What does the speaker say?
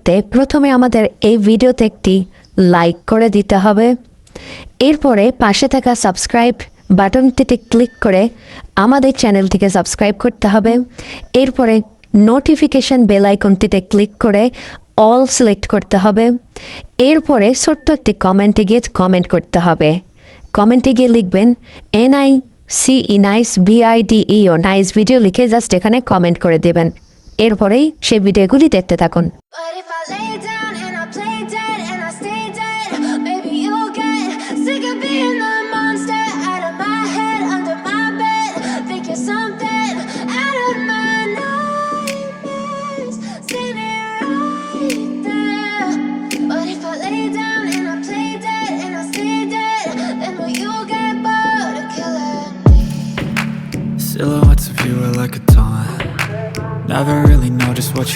করতে প্রথমে আমাদের এই ভিডিওতে একটি লাইক করে দিতে হবে। এরপরে পাশে থাকা সাবস্ক্রাইব বাটনটিতে ক্লিক করে আমাদের চ্যানেলটিকে সাবস্ক্রাইব করতে হবে। এরপরে নোটিফিকেশন বেল আইকনটিতে ক্লিক করে অল সিলেক্ট করতে হবে। এরপরে ছোট্ট একটি কমেন্টে গিয়ে কমেন্ট করতে হবে। কমেন্টে গিয়ে লিখবেন NICE nice VIDEO nice video লিখে জাস্ট এখানে কমেন্ট করে দেবেন। এরপরেই সেই ভিডিওগুলি দেখতে থাকুন। But if I lay down and I play dead and I stay dead, maybe you'll get sick of being the monster out of my head, under my bed. Think you're something out of my nightmares, standing right there. But if I lay down and I play dead and I stay dead, then will you get bored of killing me? Silhouettes of you are like a taunt. Never really know just what you